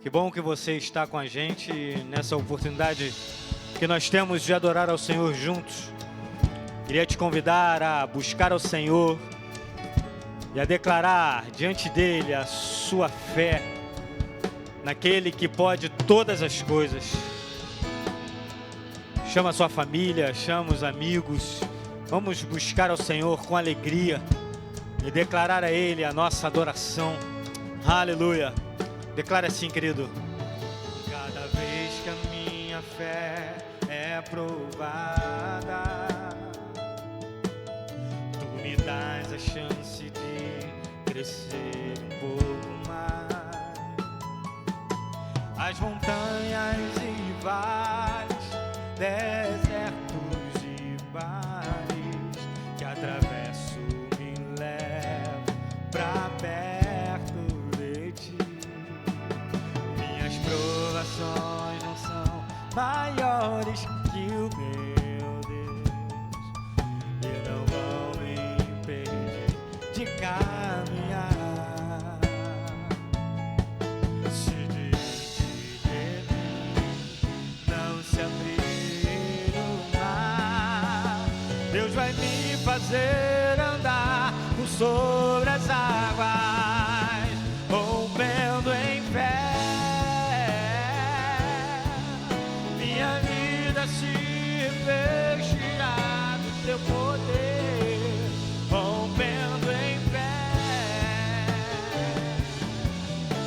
Que bom que você está com a gente nessa oportunidade que nós temos de adorar ao Senhor juntos. Queria te convidar a buscar ao Senhor e a declarar diante dele a sua fé naquele que pode todas as coisas. Chama a sua família, chama os amigos. Vamos buscar ao Senhor com alegria e declarar a Ele a nossa adoração. Aleluia. Declara assim, querido. Cada vez que a minha fé é provada, Tu me dás a chance de crescer um pouco mais. As montanhas e vales, desertos e mares que atravesso me levam pra perto de Ti. Minhas provações não são maiores que o meu Deus e não vão me impedir de caminhar. Se diante de mim não se abrir o mar, Deus vai me fazer andar por sobre as águas, rompendo em fé. Minha vida se revestirá do Teu poder, rompendo em fé.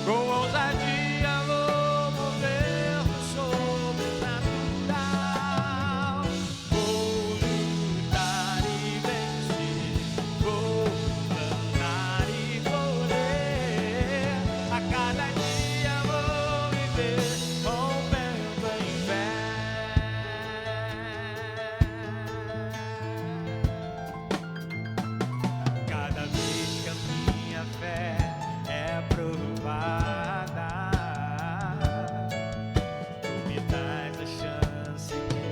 Com ousadia vou mover no sobrenatural. Vou lutar e vencer, vou plantar e colher. A cada dia vou viver rompendo em fé. Cada vez que a minha fé é provada, Tu me dás a chance de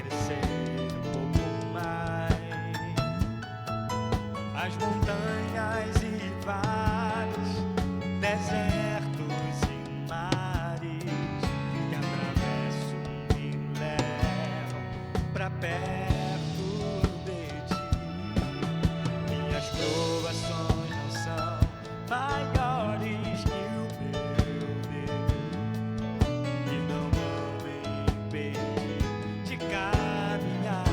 crescer um pouco mais. As montanhas e vales, desertos e mares que atravesso me levam pra perto de Ti. Minhas provações não são maiores que o meu Deus e não vão me impedir de caminhar.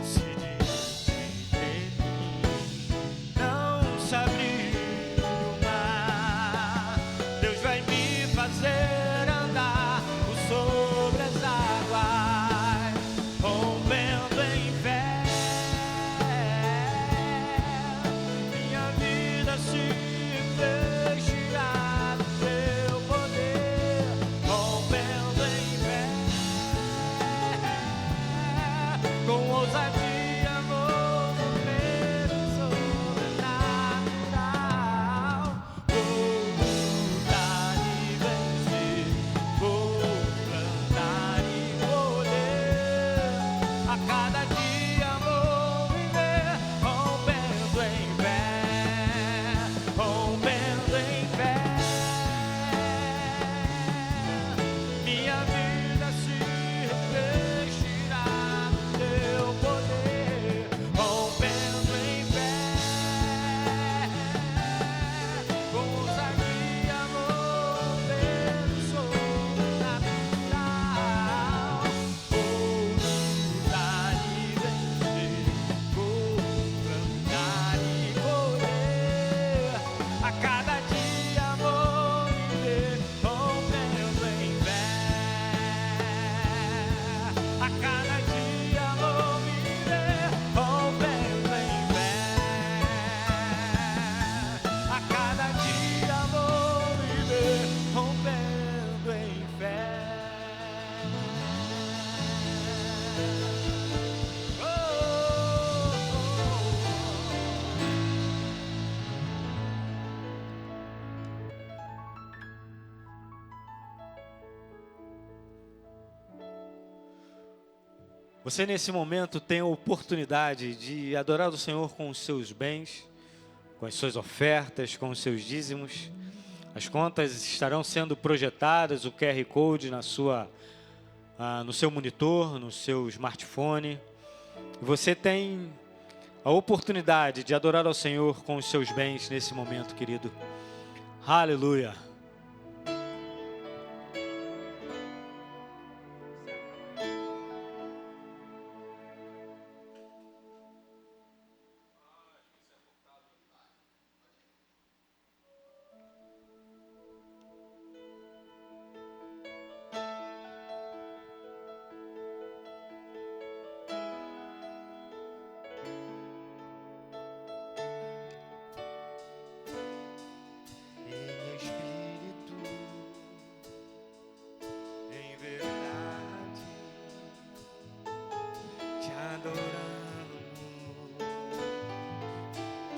Se diante de mim não se abrir o mar, Deus vai me fazer andar por sobre as águas, rompendo em fé. Minha vida se vestirá do Teu poder, rompendo em fé. Com ousadia vou mover o sobrenatural. Vou lutar e vencer, vou plantar e colher. A cada dia vou viver rompendo em fé, rompendo em fé. Minha vida se revestirá do Teu poder, rompendo em fé. Com ousadia vou ver o sobrenatural. Vou lutar e vencer, vou plantar e colher. A cada dia vou viver rompendo em fé. A cada dia vou viver rompendo em fé. A cada dia vou viver rompendo em fé. Oh, Você nesse momento tem a oportunidade de adorar o Senhor com os seus bens, com as suas ofertas, com os seus dízimos. As contas estarão sendo projetadas, o QR Code no seu monitor, no seu smartphone. Você tem a oportunidade de adorar ao Senhor com os seus bens nesse momento, querido. Aleluia.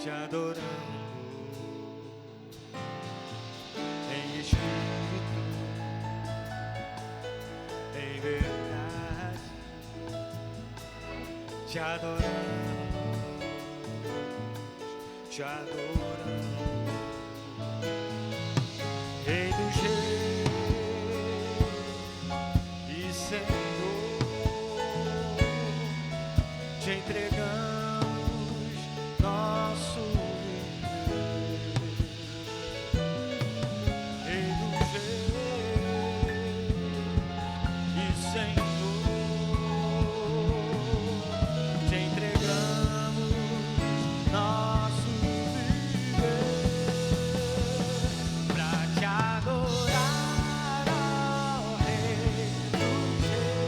Te adoramos em espírito, em verdade. Te adoramos, te adoramos, Rei dos Reis e Senhor. Te entregamos nosso viver, Rei dos Reis e Senhor. Te entregamos nosso viver pra te adorar, ó Rei dos Reis,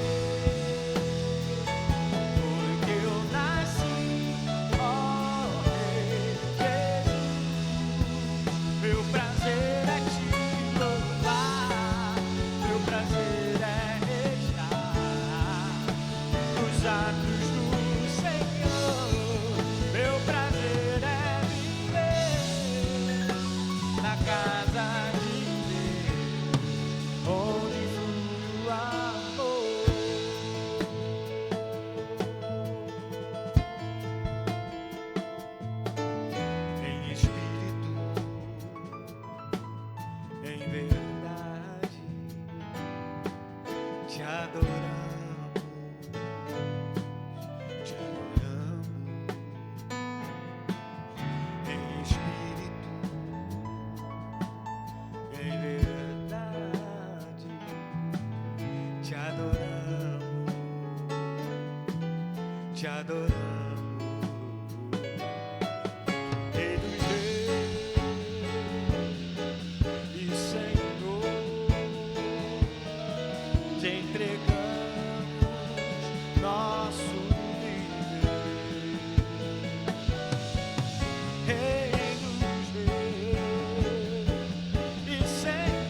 porque eu nasci, ó Rei Jesus. Meu prazer é te louvar, meu prazer é estar nos atos do Senhor. Meu prazer é viver na casa de Deus, onde flui o amor. Em espírito, em verdade, te adoramos, te adoramos. Em espírito, em verdade, te adoramos, te adoramos. Rei dos Reis e Senhor, te entregamos nosso viver, Rei dos Reis e Senhor,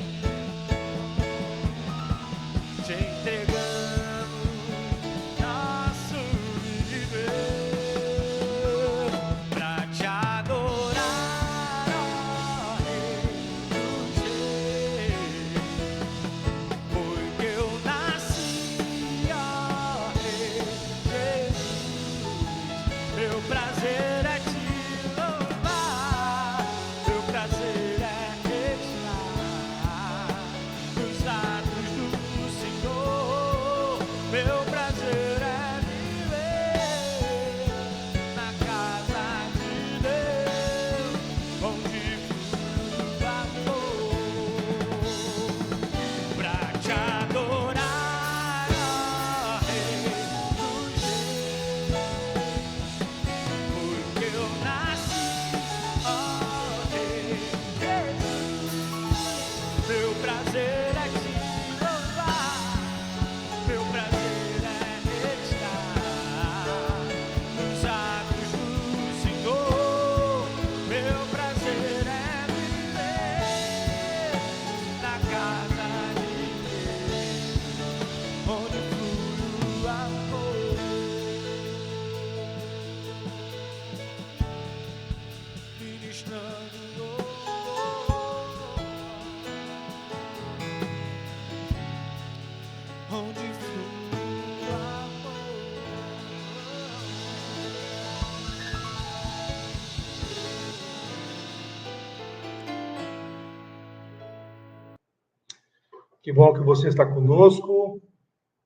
te entregamos nosso viver pra te adorar, ó Rei dos Reis, porque eu nasci, ó Rei Jesus. Meu prazer é te louvar, meu prazer é estar nos atos do Senhor. Meu prazer é viver na casa de Deus, onde flui o amor. Pra te adorar, ó Rei dos Reis, Que bom que você está conosco.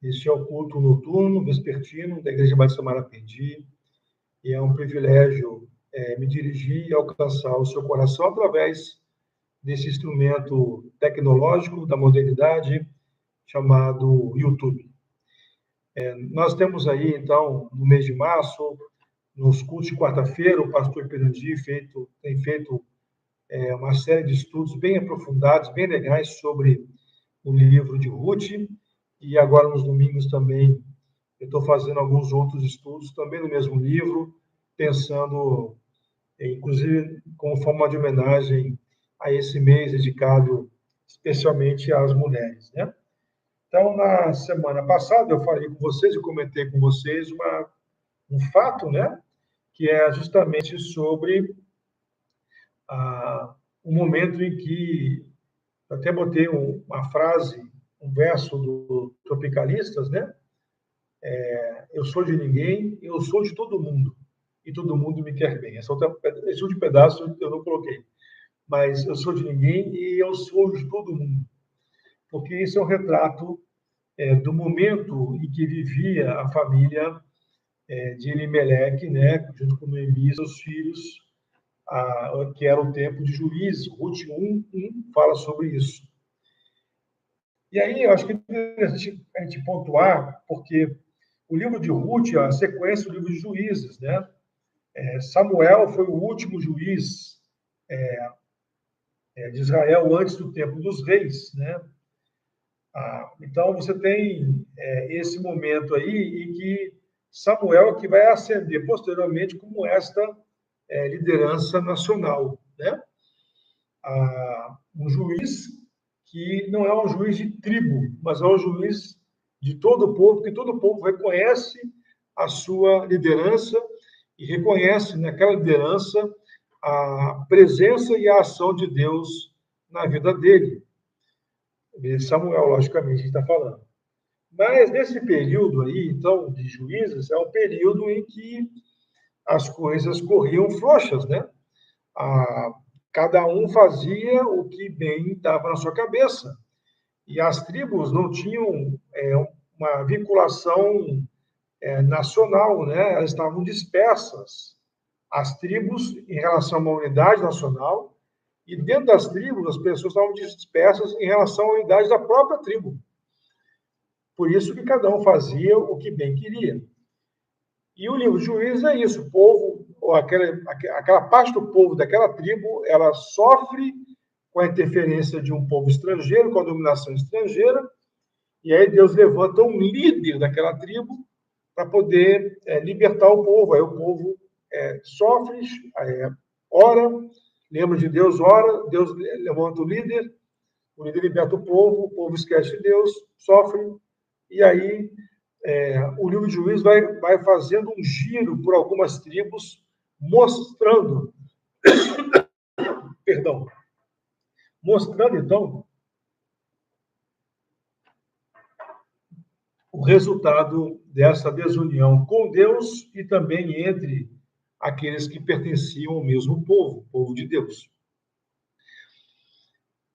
Este é o culto noturno, vespertino, da Igreja Batista Marapendi. E é um privilégio me dirigir e alcançar o seu coração através desse instrumento tecnológico da modernidade chamado YouTube. Nós temos aí, então, no mês de março, nos cultos de quarta-feira, o pastor Perandi tem feito uma série de estudos bem aprofundados, bem legais sobre o livro de Ruth, e agora nos domingos também eu estou fazendo alguns outros estudos, também no mesmo livro, pensando, inclusive, como forma de homenagem a esse mês dedicado especialmente às mulheres, né? Então, na semana passada, eu falei com vocês, eu comentei com vocês um fato, né? Que é justamente sobre o momento em que eu até botei uma frase, um verso do Tropicalistas, né? Eu sou de ninguém, eu sou de todo mundo, e todo mundo me quer bem. Esse último pedaço eu não coloquei. Mas eu sou de ninguém e eu sou de todo mundo. Porque isso é um retrato do momento em que vivia a família de Elimeleque, né? Junto com Noemi e seus filhos, que era o tempo de Juízes. Ruth 1 fala sobre isso. E aí, eu acho que é interessante a gente pontuar, porque o livro de Ruth é a sequência do livro de Juízes, né? Samuel foi o último juiz de Israel antes do tempo dos reis, né? Então, você tem esse momento aí em que Samuel que vai ascender posteriormente como esta liderança nacional, né? Um juiz que não é um juiz de tribo, mas é um juiz de todo o povo, que todo o povo reconhece a sua liderança e reconhece naquela liderança a presença e a ação de Deus na vida dele. Samuel, logicamente, a gente está falando. Mas nesse período aí, então, de Juízes, é um período em que as coisas corriam frouxas, né? Cada um fazia o que bem estava na sua cabeça. E as tribos não tinham uma vinculação nacional, né? Elas estavam dispersas. As tribos em relação a uma unidade nacional, e dentro das tribos as pessoas estavam dispersas em relação à unidade da própria tribo. Por isso que cada um fazia o que bem queria. E o livro de Juízes é isso, o povo, ou aquela parte do povo daquela tribo, ela sofre com a interferência de um povo estrangeiro, com a dominação estrangeira, e aí Deus levanta um líder daquela tribo para poder libertar o povo. Aí o povo sofre, ora, lembra de Deus, ora, Deus levanta o líder liberta o povo esquece de Deus, sofre, e aí o livro de Juízes vai fazendo um giro por algumas tribos, mostrando, então, o resultado dessa desunião com Deus e também entre aqueles que pertenciam ao mesmo povo, o povo de Deus.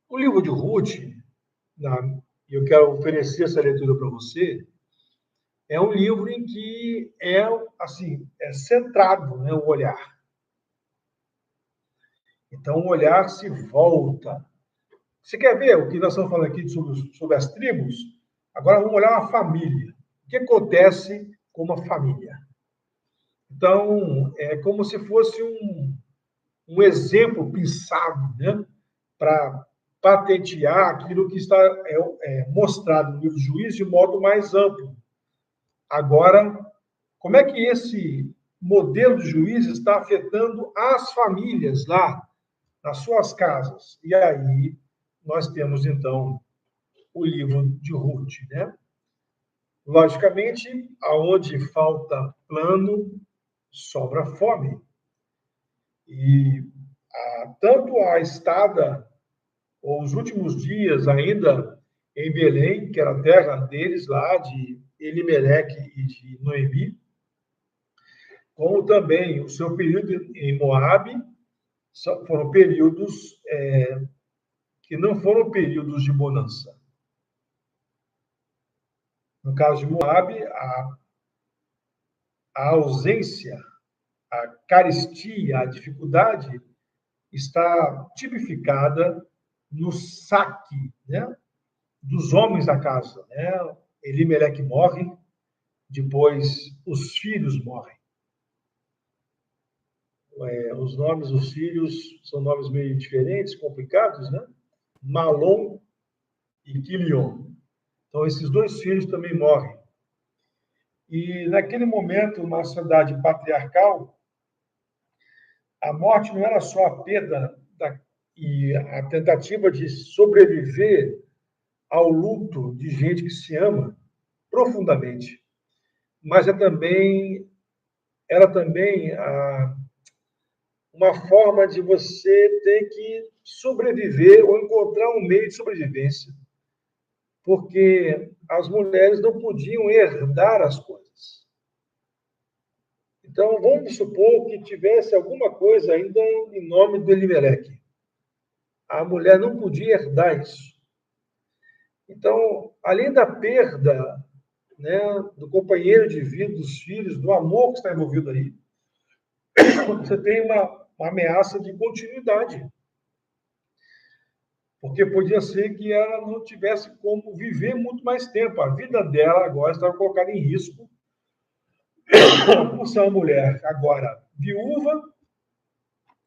O livro de Ruth, eu quero oferecer essa leitura para você, é um livro em que é centrado, né, o olhar. Então, o olhar se volta. Você quer ver o que nós estamos falando aqui sobre as tribos? Agora vamos olhar uma família. O que acontece com uma família? Então, é como se fosse um exemplo pensado, né, para patentear aquilo que está mostrado no livro de Juízes de modo mais amplo. Agora, como é que esse modelo de Juízes está afetando as famílias lá, nas suas casas? E aí nós temos, então, o livro de Ruth, né? Logicamente, aonde falta plano, sobra fome. E tanto a estada, ou os últimos dias ainda em Belém, que era a terra deles lá, de Elimeleque e de Noemi, como também o seu período em Moabe, foram períodos que não foram períodos de bonança. No caso de Moabe, a ausência, a carestia, a dificuldade está tipificada no saque, né, dos homens da casa. Né? Elimeleque morre, depois os filhos morrem. Os nomes dos filhos são nomes meio diferentes, complicados, né? Malom e Quilion. Então, esses dois filhos também morrem. E, naquele momento, uma sociedade patriarcal, a morte não era só a perda e a tentativa de sobreviver ao luto de gente que se ama profundamente, mas era também uma forma de você ter que sobreviver ou encontrar um meio de sobrevivência, porque as mulheres não podiam herdar as coisas. Então, vamos supor que tivesse alguma coisa ainda em nome do Elimeleque. A mulher não podia herdar isso. Então, além da perda, né, do companheiro de vida, dos filhos, do amor que está envolvido aí, você tem uma ameaça de continuidade. Porque podia ser que ela não tivesse como viver muito mais tempo. A vida dela agora estava colocada em risco por ser uma mulher agora viúva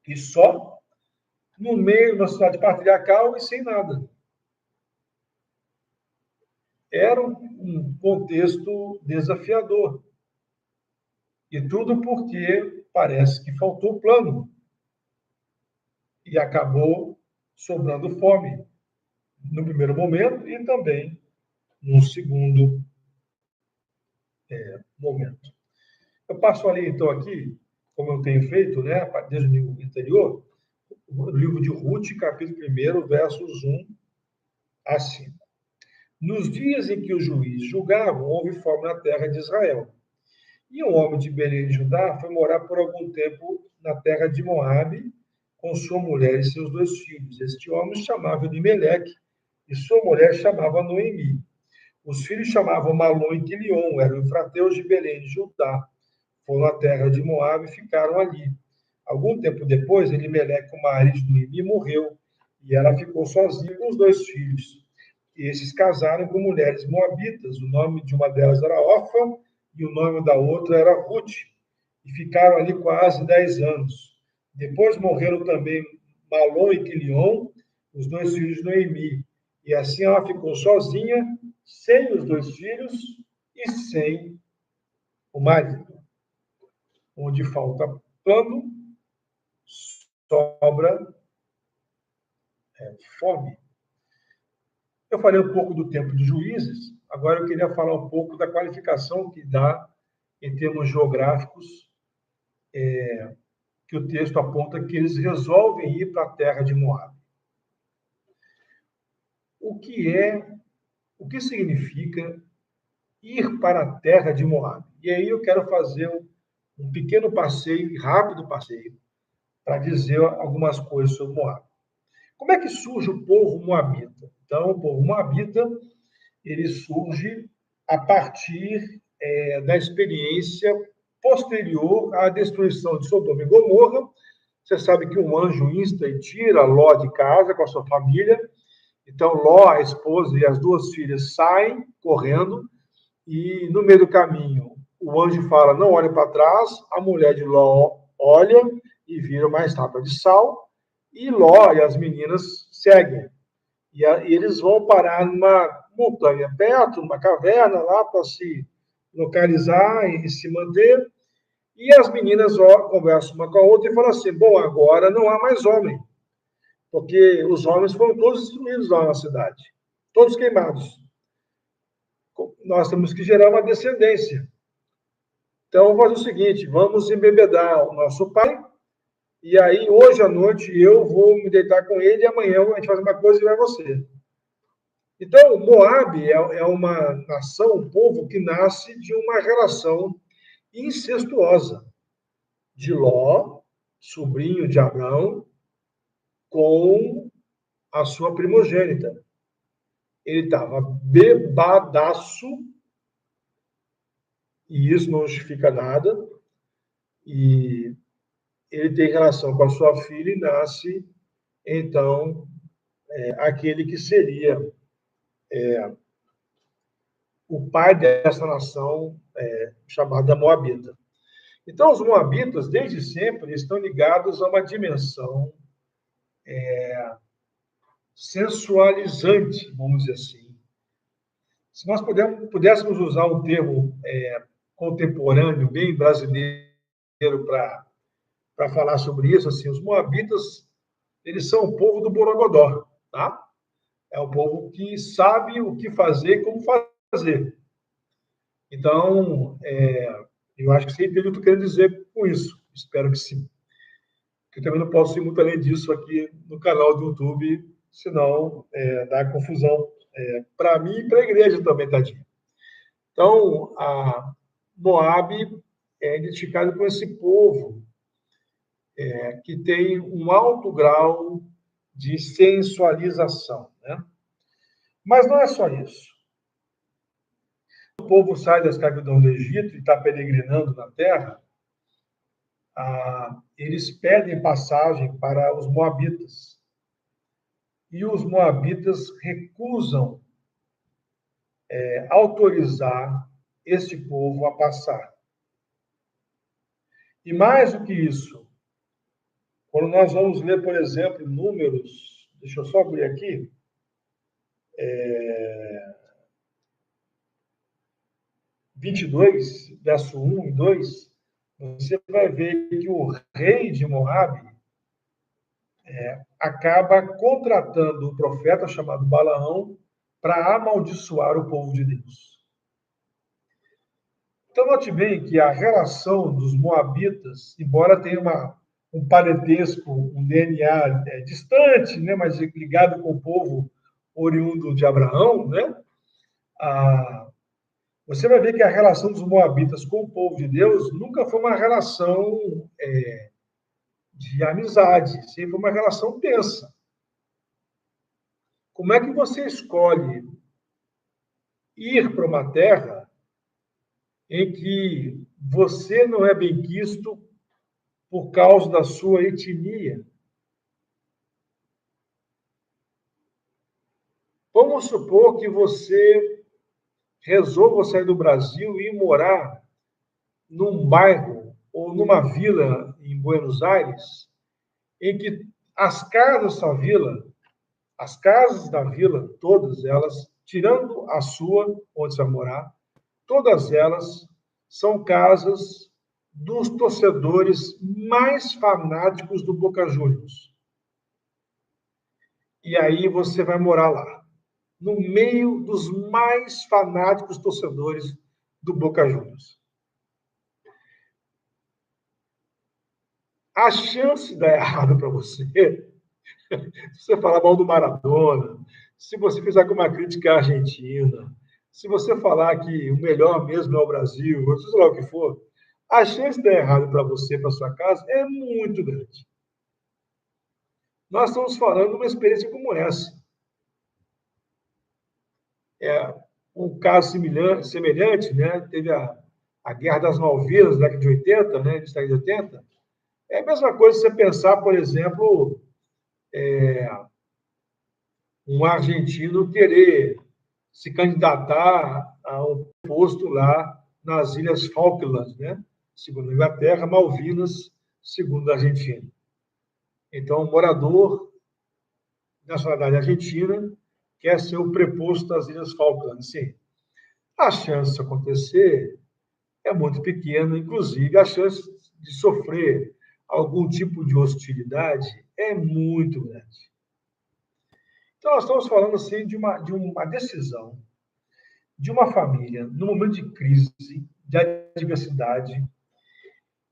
e só, no meio de uma sociedade patriarcal e sem nada. Era um contexto desafiador. E tudo porque parece que faltou plano. E acabou sobrando fome no primeiro momento e também no segundo momento. Eu passo ali, então, aqui, como eu tenho feito, né, desde o livro anterior, o livro de Ruth, capítulo 1, versos 1 a 5. Nos dias em que o juiz julgava, houve fome na terra de Israel. E um homem de Belém de Judá foi morar por algum tempo na terra de Moabe, com sua mulher e seus 2 filhos. Este homem chamava Elimeleque, e sua mulher chamava Noemi. Os filhos chamavam Malom e Quilion, eram efrateus de Belém de Judá. Foram à terra de Moabe e ficaram ali. Algum tempo depois, Elimeleque, o marido de Noemi, morreu, e ela ficou sozinha com os 2 filhos. E esses casaram com mulheres moabitas. O nome de uma delas era Orfa, e o nome da outra era Ruth. E ficaram ali quase 10 anos. Depois morreram também Malom e Quilion, os 2 filhos de Noemi. E assim ela ficou sozinha, sem os 2 filhos e sem o marido. Onde falta plano, sobra fome. Eu falei um pouco do tempo dos juízes, agora eu queria falar um pouco da qualificação que dá, em termos geográficos, que o texto aponta que eles resolvem ir para a terra de Moabe. O que significa ir para a terra de Moabe? E aí eu quero fazer um pequeno passeio, rápido passeio, para dizer algumas coisas sobre Moabe. Como é que surge o povo moabita? Então, o povo moabita, ele surge a partir da experiência posterior à destruição de Sodoma e Gomorra. Você sabe que um anjo insta e tira Ló de casa com a sua família. Então, Ló, a esposa e as 2 filhas saem correndo e, no meio do caminho, o anjo fala, não olhe para trás. A mulher de Ló olha e vira uma estátua de sal. E Ló e as meninas seguem. E eles vão parar numa montanha perto, numa caverna lá, para se localizar e se manter. E as meninas conversam uma com a outra e falam assim, bom, agora não há mais homem, porque os homens foram todos destruídos lá na cidade, todos queimados. Nós temos que gerar uma descendência. Então, vamos fazer o seguinte, vamos embebedar o nosso pai, e aí, hoje à noite, eu vou me deitar com ele, e amanhã a gente faz uma coisa e vai você. Então, Moabe é uma nação, um povo que nasce de uma relação incestuosa de Ló, sobrinho de Abrão, com a sua primogênita. Ele estava bebadaço e isso não justifica nada, e ele tem relação com a sua filha e nasce, então, aquele que seria o pai dessa nação chamada Moabita. Então, os Moabitas, desde sempre, estão ligados a uma dimensão sensualizante, vamos dizer assim. Se nós pudéssemos usar um termo contemporâneo, bem brasileiro, para falar sobre isso, assim, os Moabitas, eles são o povo do Borogodó, tá? É o povo que sabe o que fazer e como fazer. Então, eu acho que você entende o que eu estou querendo dizer com isso. Espero que sim. Eu também não posso ir muito além disso aqui no canal do YouTube, senão dá confusão para mim e para a igreja também, tadinho. Então, a Moab é identificado com esse povo que tem um alto grau de sensualização, né? Mas não é só isso. O povo sai da escravidão do Egito e está peregrinando na terra, eles pedem passagem para os moabitas. E os moabitas recusam autorizar este povo a passar. E mais do que isso, quando nós vamos ler, por exemplo, Números, deixa eu só abrir aqui, 22, verso 1 e 2, você vai ver que o rei de Moabe acaba contratando um profeta chamado Balaão para amaldiçoar o povo de Deus. Então, note bem que a relação dos moabitas, embora tenha um parentesco, um DNA distante, né, mas ligado com o povo oriundo de Abraão, né, você vai ver que a relação dos moabitas com o povo de Deus nunca foi uma relação de amizade, sempre foi uma relação tensa. Como é que você escolhe ir para uma terra em que você não é bem quisto por causa da sua etnia? Vamos supor que você resolva sair do Brasil e ir morar num bairro ou numa vila em Buenos Aires, em que as casas da vila, todas elas, tirando a sua, onde você vai morar, todas elas são casas dos torcedores mais fanáticos do Boca Juniors. E aí você vai morar lá, no meio dos mais fanáticos torcedores do Boca Juniors. A chance de dar errado para você, se você falar mal do Maradona, se você fizer alguma crítica à Argentina, se você falar que o melhor mesmo é o Brasil, ou seja lá o que for, a chance de dar errado para você, para sua casa, é muito grande. Nós estamos falando de uma experiência como essa. Um caso semelhante, né? Teve a Guerra das Malvinas, na década de 80, né? De 80. É a mesma coisa você pensar, por exemplo, um argentino querer se candidatar a um posto lá nas Ilhas Falklands, né? Segundo a Inglaterra, Malvinas, segundo a Argentina. Então, um morador de nacionalidade argentina quer ser o preposto das Ilhas Falklands. Sim, a chance de acontecer é muito pequena, inclusive a chance de sofrer algum tipo de hostilidade é muito grande. Então, nós estamos falando assim, de uma decisão de uma família, no momento de crise, de adversidade,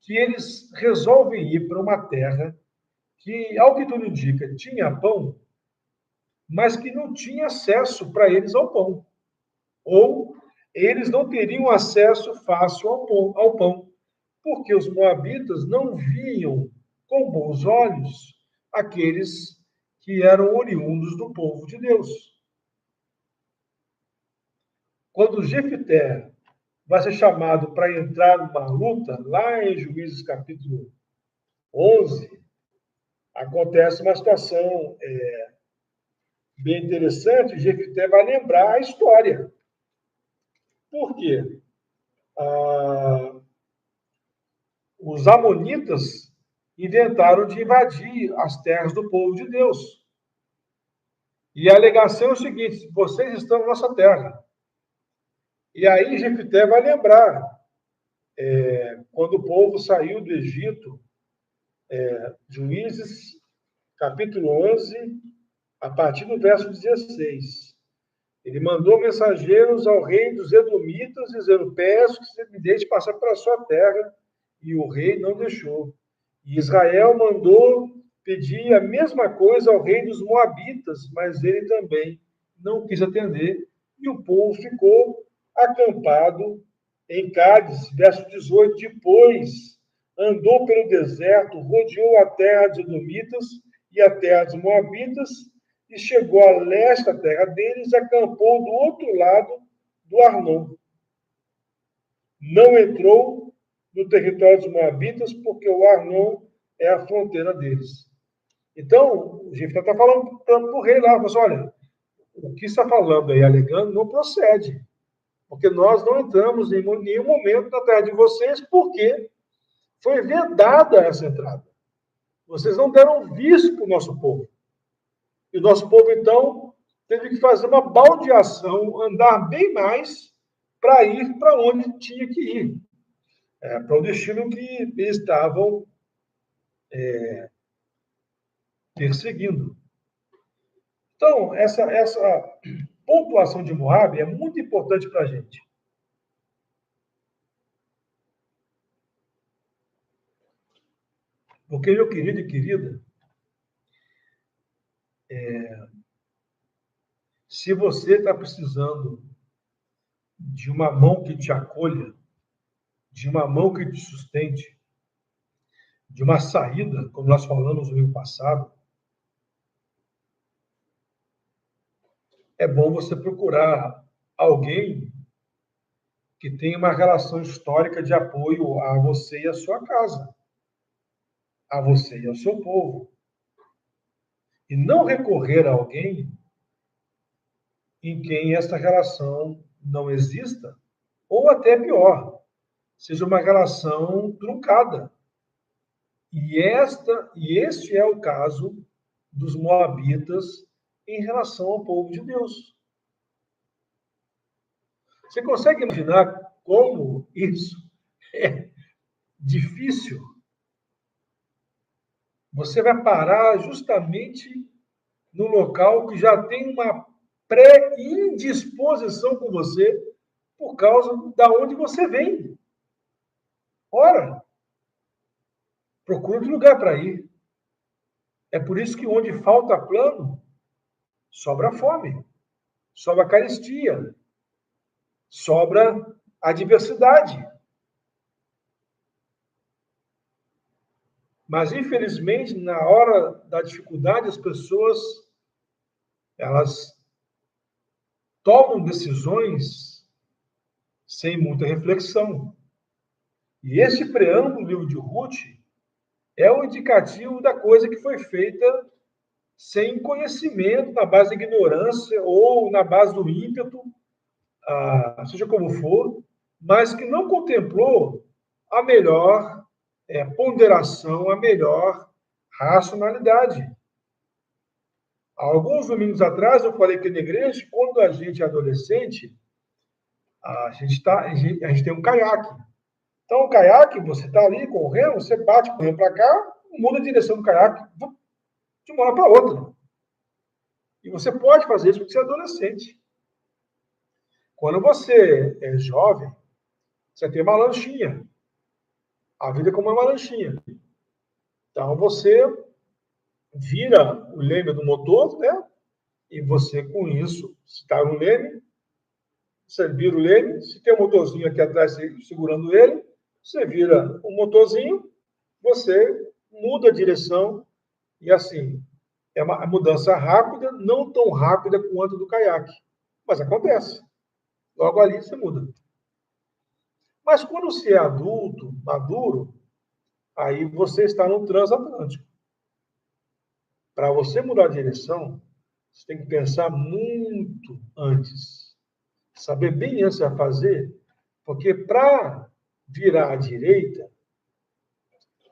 que eles resolvem ir para uma terra que, ao que tudo indica, tinha pão, mas que não tinha acesso para eles ao pão. Ou eles não teriam acesso fácil ao pão, porque os moabitas não viam com bons olhos aqueles que eram oriundos do povo de Deus. Quando Jefté vai ser chamado para entrar numa luta, lá em Juízes capítulo 11, acontece uma situação bem interessante. Jefté vai lembrar a história. Por quê? Os amonitas inventaram de invadir as terras do povo de Deus. E a alegação é o seguinte: vocês estão na nossa terra. E aí Jefté vai lembrar, quando o povo saiu do Egito, Juízes, capítulo 11, a partir do verso 16. Ele mandou mensageiros ao rei dos Edomitas, dizendo: peço que você me deixe passar pela sua terra. E o rei não deixou. E Israel mandou pedir a mesma coisa ao rei dos Moabitas, mas ele também não quis atender. E o povo ficou acampado em Cádiz. Verso 18. Depois andou pelo deserto, rodeou a terra dos Edomitas e a terra dos Moabitas, e chegou a leste da terra deles, e acampou do outro lado do Arnon. Não entrou no território dos Moabitas, porque o Arnon é a fronteira deles. Então, o Jefté está falando para o rei lá, mas olha, o que está falando aí, alegando, não procede, porque nós não entramos em nenhum momento na terra de vocês, porque foi vedada essa entrada. Vocês não deram visto para o nosso povo. E o nosso povo, então, teve que fazer uma baldeação, andar bem mais para ir para onde tinha que ir. Para o destino que eles estavam perseguindo. Então, essa pontuação de Moabe é muito importante para a gente. Porque, meu querido e querida, se você está precisando de uma mão que te acolha, de uma mão que te sustente, de uma saída, como nós falamos no ano passado, é bom você procurar alguém que tenha uma relação histórica de apoio a você e a sua casa, a você e ao seu povo. E não recorrer a alguém em quem essa relação não exista, ou até pior, seja uma relação truncada. E este é o caso dos moabitas em relação ao povo de Deus. Você consegue imaginar como isso é difícil? Você vai parar justamente no local que já tem uma pré-indisposição com você por causa da onde você vem. Ora, procura outro lugar para ir. É por isso que onde falta plano, sobra fome, sobra carestia, sobra adversidade. Mas, infelizmente, na hora da dificuldade, as pessoas, elas tomam decisões sem muita reflexão. E esse preâmbulo do livro de Ruth é o indicativo da coisa que foi feita sem conhecimento, na base da ignorância ou na base do ímpeto, seja como for, mas que não contemplou a melhor ponderação, a melhor racionalidade. Há alguns domingos atrás, eu falei que na igreja, quando a gente é adolescente, a gente tem um caiaque. Então, o caiaque, você está ali correndo, você bate correndo para cá, muda a direção do caiaque de uma hora para outra. E você pode fazer isso porque você é adolescente. Quando você é jovem, você tem uma lanchinha. A vida é como uma lanchinha. Então, você vira o leme do motor, né? E você, com isso, se está no leme, você vira o leme. Se tem um motorzinho aqui atrás segurando ele, você vira o motorzinho, você muda a direção. E assim, é uma mudança rápida, não tão rápida quanto a do caiaque. Mas acontece. Logo ali você muda. Mas quando você é adulto, maduro, aí você está no transatlântico. Para você mudar de direção, você tem que pensar muito antes. Saber bem antes a fazer, porque para virar à direita,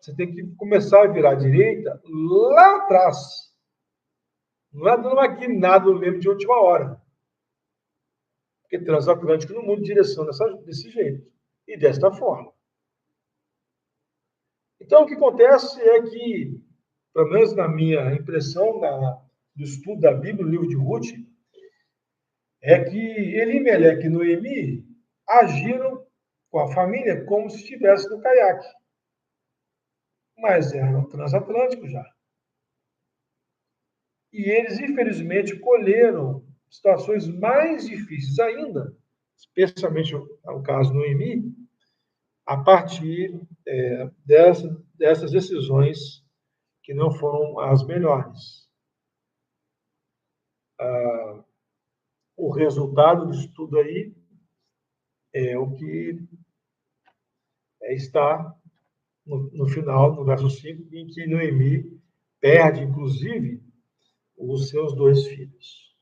você tem que começar a virar à direita lá atrás. Não é dando uma guinada no meio de última hora. Porque transatlântico não muda de direção desse jeito e desta forma. Então, o que acontece é que, pelo menos na minha impressão do estudo da Bíblia, no livro de Ruth, é que Elimeleque e Noemi agiram com a família como se estivesse no caiaque. Mas era transatlântico já. E eles, infelizmente, colheram situações mais difíceis ainda, especialmente o caso Noemi, a partir dessas decisões que não foram as melhores. O resultado disso tudo aí é o que está no final, no verso 5, em que Noemi perde, inclusive, os seus 2 filhos.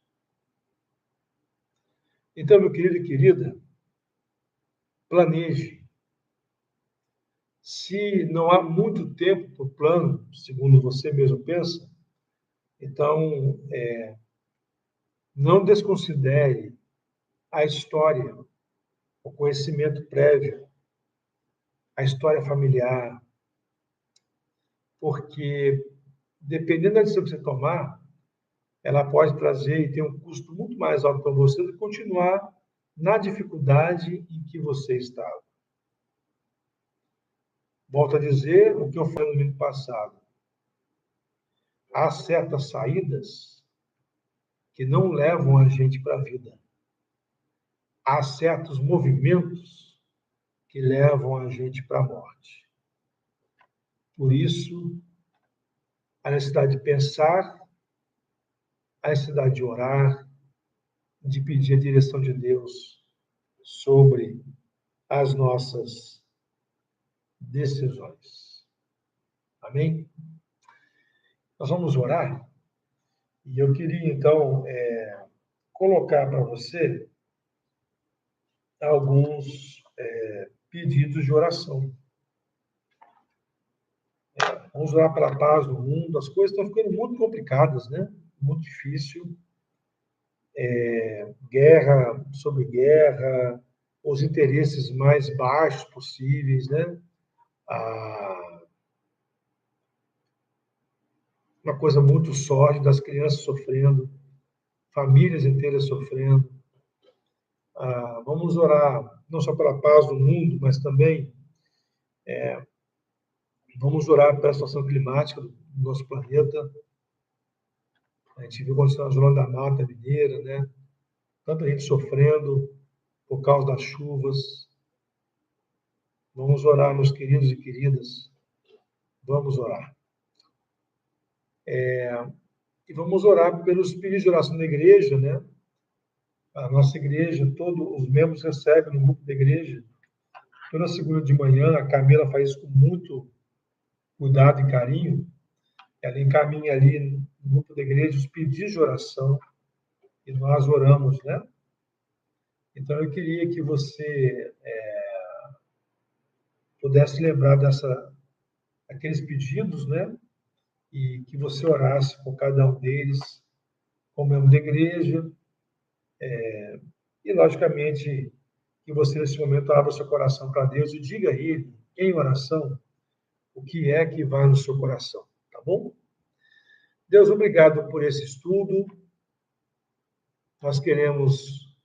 Então, meu querido e querida, planeje. Se não há muito tempo para o plano, segundo você mesmo pensa, então não desconsidere a história, o conhecimento prévio, a história familiar, porque dependendo da decisão que você tomar, ela pode trazer e ter um custo muito mais alto para você do que continuar na dificuldade em que você estava. Volto a dizer o que eu falei no domingo passado. Há certas saídas que não levam a gente para a vida. Há certos movimentos que levam a gente para a morte. Por isso, a necessidade de pensar, a necessidade de orar, de pedir a direção de Deus sobre as nossas decisões. Amém? Nós vamos orar e eu queria, então, colocar para você alguns pedidos de oração. Vamos orar pela paz no mundo. As coisas estão ficando muito complicadas, né? Muito difícil. Guerra sobre guerra, os interesses mais baixos possíveis, né? Uma coisa muito sórdida, as crianças sofrendo, famílias inteiras sofrendo. Vamos orar não só pela paz do mundo, mas também vamos orar pela situação climática do nosso planeta. A gente viu quando está na Zona da Mata Mineira, né? Tanta gente sofrendo por causa das chuvas. Vamos orar, meus queridos e queridas. Vamos orar. E vamos orar pelos pedidos de oração da igreja, né? A nossa igreja, todos os membros recebem no grupo da igreja. Toda segunda de manhã, a Camila faz isso com muito cuidado e carinho. Ela encaminha ali no grupo da igreja os pedidos de oração e nós oramos, né? Então, eu queria que você pudesse lembrar daqueles pedidos, né? E que você orasse por cada um deles, como membro da igreja. E, logicamente, que você, nesse momento, abra seu coração para Deus e diga a Ele, em oração, o que é que vai no seu coração, tá bom? Deus, obrigado por esse estudo. Nós queremos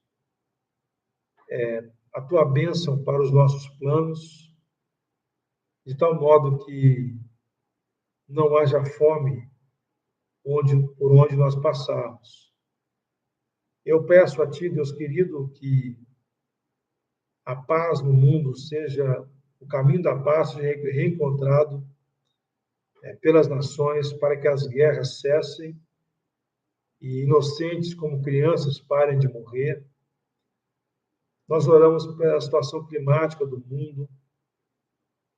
a tua bênção para os nossos planos, de tal modo que não haja fome por onde nós passarmos. Eu peço a ti, Deus querido, que a paz no mundo seja, o caminho da paz seja reencontrado pelas nações, para que as guerras cessem e inocentes como crianças parem de morrer. Nós oramos pela situação climática do mundo,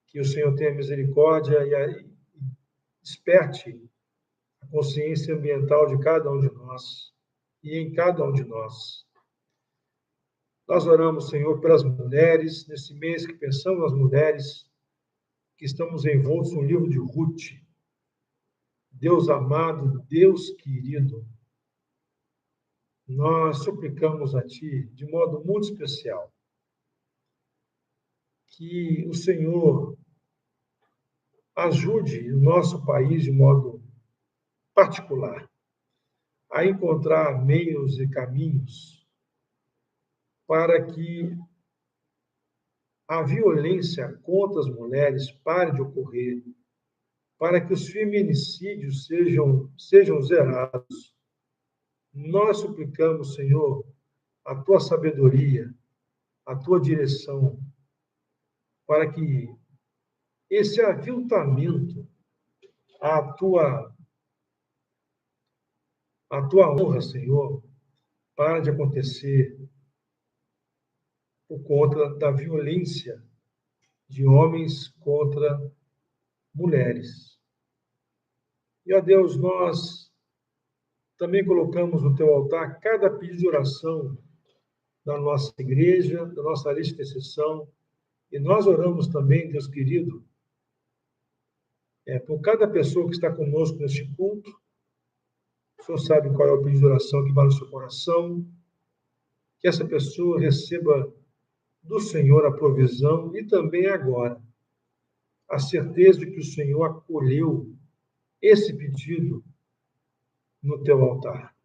que o Senhor tenha misericórdia e desperte a consciência ambiental de cada um de nós e em cada um de nós. Nós oramos, Senhor, pelas mulheres, nesse mês que pensamos nas mulheres, que estamos envoltos no livro de Ruth. Deus amado, Deus querido, nós suplicamos a Ti, de modo muito especial, que o Senhor ajude o nosso país de modo particular a encontrar meios e caminhos para que a violência contra as mulheres pare de ocorrer, para que os feminicídios sejam zerados. Nós suplicamos, Senhor, a Tua sabedoria, a Tua direção, para que esse aviltamento à Tua honra, Senhor, pare de acontecer por conta da violência de homens contra mulheres. E, ó Deus, nós também colocamos no Teu altar cada pedido de oração da nossa igreja, da nossa lista de intercessão, e nós oramos também, Deus querido, por cada pessoa que está conosco neste culto. O Senhor sabe qual é o pedido de oração que vai no seu coração, que essa pessoa receba do Senhor a provisão e também agora a certeza de que o Senhor acolheu esse pedido no teu altar.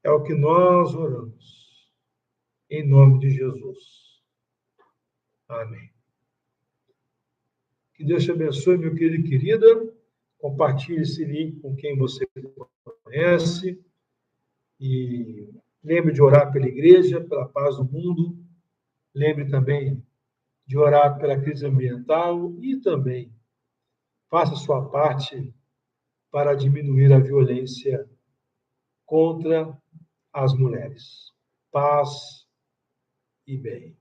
É o que nós oramos, em nome de Jesus. Amém. Que Deus te abençoe, meu querido e querida. Compartilhe esse link com quem você conhece e lembre de orar pela igreja, pela paz do mundo. Lembre também de orar pela crise ambiental e também faça sua parte para diminuir a violência contra as mulheres. Paz e bem.